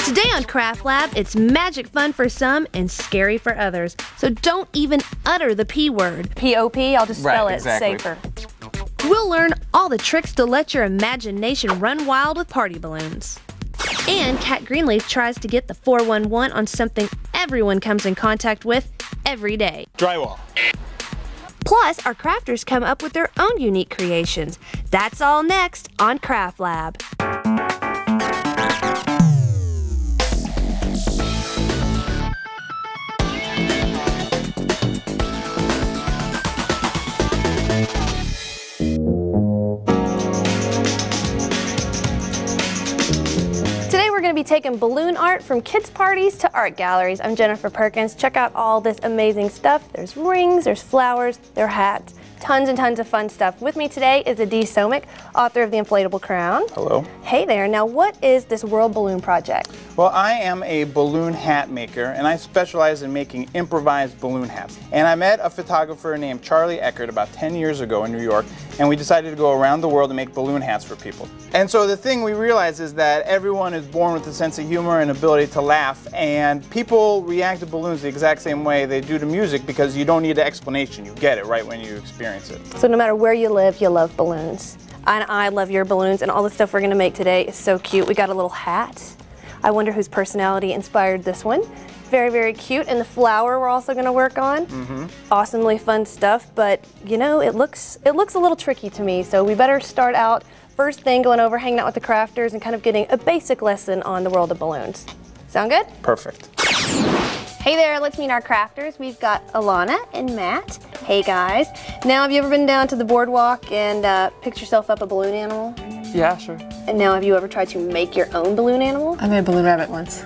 Today on Craft Lab, it's magic fun for some and scary for others. So don't even utter the P word. P-O-P, I'll just spell it exactly. safer. We'll learn all the tricks to let your imagination run wild with party balloons. And Kat Greenleaf tries to get the 411 on something everyone comes in contact with every day. Drywall. Plus, our crafters come up with their own unique creations. That's all next on Craft Lab. We're going to be taking balloon art from kids' parties to art galleries. I'm Jennifer Perkins. Check out all this amazing stuff. There's rings, there's flowers, there are hats. Tons and tons of fun stuff. With me today is Adi Somik, author of The Inflatable Crown. Hello. Hey there. Now, what is this World Balloon Project? Well, I am a balloon hat maker, and I specialize in making improvised balloon hats. And I met a photographer named Charlie Eckert about 10 years ago in New York, and we decided to go around the world and make balloon hats for people. And so the thing we realized is that everyone is born with a sense of humor and ability to laugh, and people react to balloons the exact same way they do to music because you don't need an explanation. You get it right when you experience it. So no matter where you live, you love balloons. And I love your balloons, and all the stuff we're going to make today is so cute. We got a little hat. I wonder whose personality inspired this one. Very, very cute. And the flower we're also going to work on. Awesomely fun stuff, but you know, it looks a little tricky to me, so we better start out first thing going over, hanging out with the crafters and kind of getting a basic lesson on the world of balloons. Sound good? Perfect. Hey there, let's meet our crafters. We've got Alana and Matt. Hey guys. Now, have you ever been down to the boardwalk and picked yourself up a balloon animal? Yeah, sure. And now, have you ever tried to make your own balloon animal? I made a balloon rabbit once.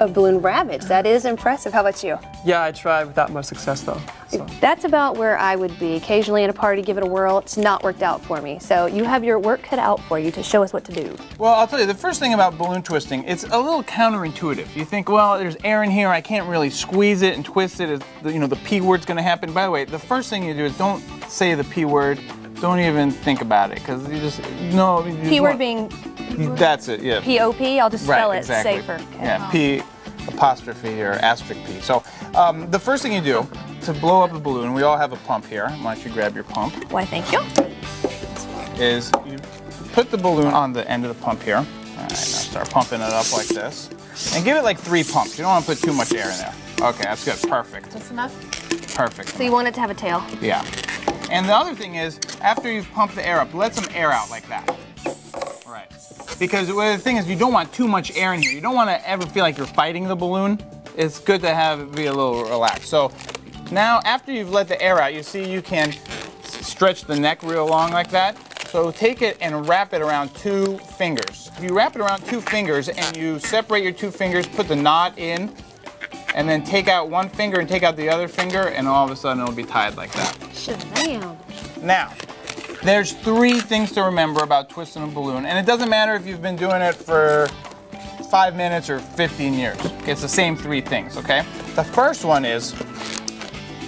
A balloon rabbit. That is impressive. How about you? Yeah, I tried without much success though. So. That's about where I would be. Occasionally at a party, give it a whirl. It's not worked out for me. So you have your work cut out for you to show us what to do. Well, I'll tell you, the first thing about balloon twisting, it's a little counterintuitive. You think, well, there's air in here, I can't really squeeze it and twist it. The P word's gonna happen. By the way, the first thing you do is don't say the P word. Don't even think about it, because you just, no. P word being? That's it, yeah. P-O-P? I'll just spell it exactly. safer. Okay. Yeah, P apostrophe or asterisk P. So the first thing you do to blow up a balloon, we all have a pump here. Why don't you grab your pump? Why, thank you. Is you put the balloon on the end of the pump here. All right, now start pumping it up like this. And give it like 3 pumps. You don't want to put too much air in there. Okay, that's good. Perfect. That's enough? Perfect. So you want it to have a tail? Yeah. And the other thing is, after you've pumped the air up, let some air out like that. All right. Because the thing is, you don't want too much air in here. You don't want to ever feel like you're fighting the balloon. It's good to have it be a little relaxed. So now, after you've let the air out, you see you can stretch the neck real long like that. So take it and wrap it around 2 fingers. If you wrap it around 2 fingers and you separate your 2 fingers, put the knot in, and then take out 1 finger and take out the other finger, and all of a sudden it'll be tied like that. Shazam. Now, there's 3 things to remember about twisting a balloon, and it doesn't matter if you've been doing it for 5 minutes or 15 years. It's the same 3 things, okay? The first one is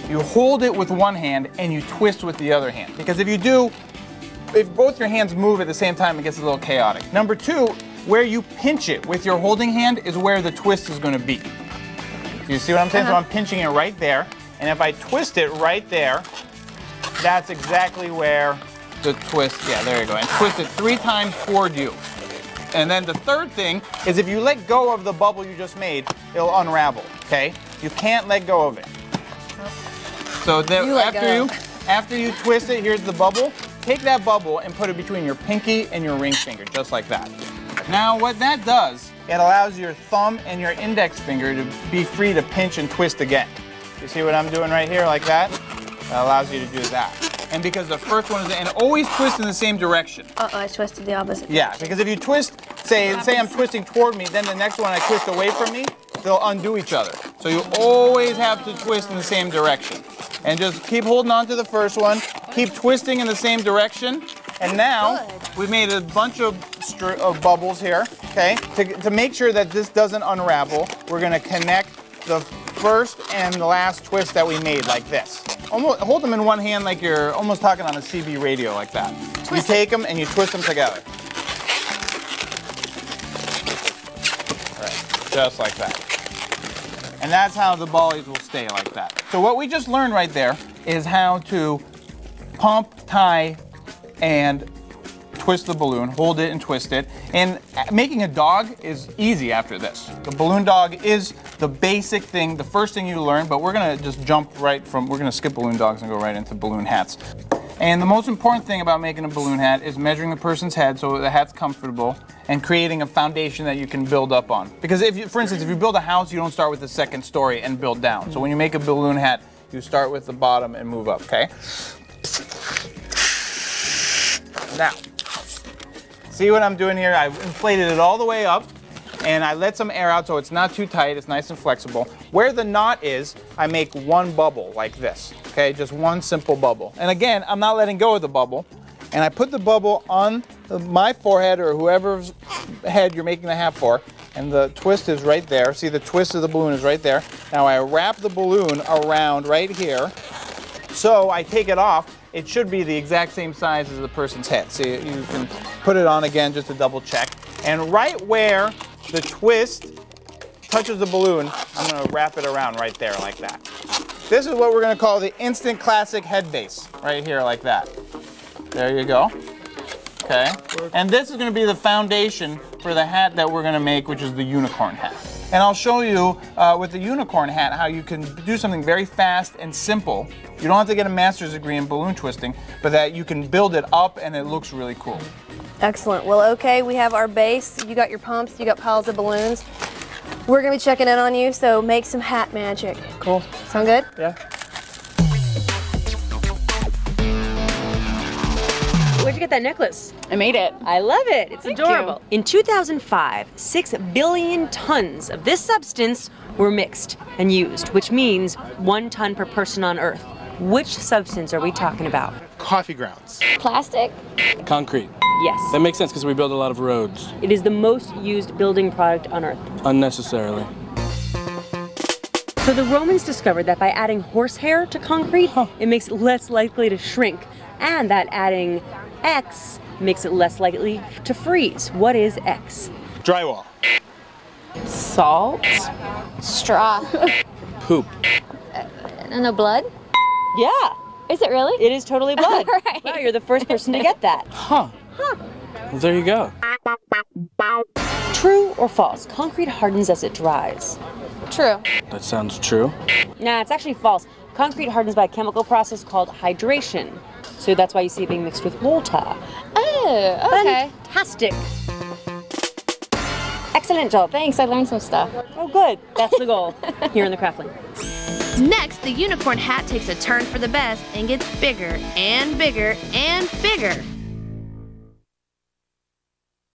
you hold it with one hand and you twist with the other hand. Because if both your hands move at the same time, it gets a little chaotic. Number 2, where you pinch it with your holding hand is where the twist is going to be. You see what I'm saying? So I'm pinching it right there, and if I twist it right there, that's exactly where the twist, yeah, there you go. And twist it 3 times toward you. And then the third thing is if you let go of the bubble you just made, it'll unravel, okay? You can't let go of it. So after you twist it, here's the bubble. Take that bubble and put it between your pinky and your ring finger, just like that. Now what that does, it allows your thumb and your index finger to be free to pinch and twist again. You see what I'm doing right here, like that? That allows you to do that. And because the first one is, and always twist in the same direction. Uh-oh, I twisted the opposite. Yeah, because if you twist, say I'm twisting toward me, then the next one I twist away from me, they'll undo each other. So you always have to twist in the same direction. And just keep holding on to the first one, keep twisting in the same direction, and now we've made a bunch of bubbles here, okay? To make sure that this doesn't unravel, we're gonna connect the first and the last twist that we made like this. Hold them in one hand like you're almost talking on a CB radio like that. You take them and you twist them together. All right. just like that. And that's how the ballies will stay like that. So what we just learned right there is how to pump, tie, and twist the balloon, hold it and twist it. And making a dog is easy after this. The balloon dog is the basic thing, the first thing you learn, but we're gonna just jump right from, we're gonna skip balloon dogs and go right into balloon hats. And the most important thing about making a balloon hat is measuring the person's head so the hat's comfortable and creating a foundation that you can build up on. Because if you, for instance, if you build a house, you don't start with the second story and build down. So when you make a balloon hat, you start with the bottom and move up, okay? Now, see what I'm doing here? I've inflated it all the way up and I let some air out so it's not too tight, it's nice and flexible. Where the knot is, I make one bubble like this, okay? Just one simple bubble. And again, I'm not letting go of the bubble. And I put the bubble on my forehead or whoever's head you're making the hat for, and the twist is right there. See, the twist of the balloon is right there. Now I wrap the balloon around right here. So I take it off. It should be the exact same size as the person's head. See, you can put it on again just to double check. And right where the twist touches the balloon, I'm gonna wrap it around right there like that. This is what we're gonna call the instant classic head base, right here like that. There you go. Okay. And this is gonna be the foundation for the hat that we're gonna make, which is the unicorn hat. And I'll show you with the unicorn hat how you can do something very fast and simple. You don't have to get a master's degree in balloon twisting, but that you can build it up and it looks really cool. Excellent. Well, okay, we have our base. You got your pumps, you got piles of balloons. We're gonna be checking in on you, so make some hat magic. Cool. Sound good? Yeah. Where'd you get that necklace? I made it. I love it. It's Thank adorable. In 2005, 6 billion tons of this substance were mixed and used, which means 1 ton per person on Earth. Which substance are we talking about? Coffee grounds. Plastic. Concrete. Yes. That makes sense because we build a lot of roads. It is the most used building product on Earth. Unnecessarily. So the Romans discovered that by adding horsehair to concrete, it makes it less likely to shrink, and that adding X makes it less likely to freeze. What is X? Drywall. Salt. Straw. Poop. No blood? Yeah, Is it really? it is totally blood. Right. Wow, you're the first person to get that. Well, there you go. True or false? Concrete hardens as it dries. True. That sounds true. Nah, it's actually false. Concrete hardens by a chemical process called hydration. So that's why you see it being mixed with water. Oh, okay. Fantastic. Excellent job. Thanks, I learned some stuff. Oh, good. That's the goal here in the Craftling. Next, the unicorn hat takes a turn for the best and gets bigger and bigger and bigger.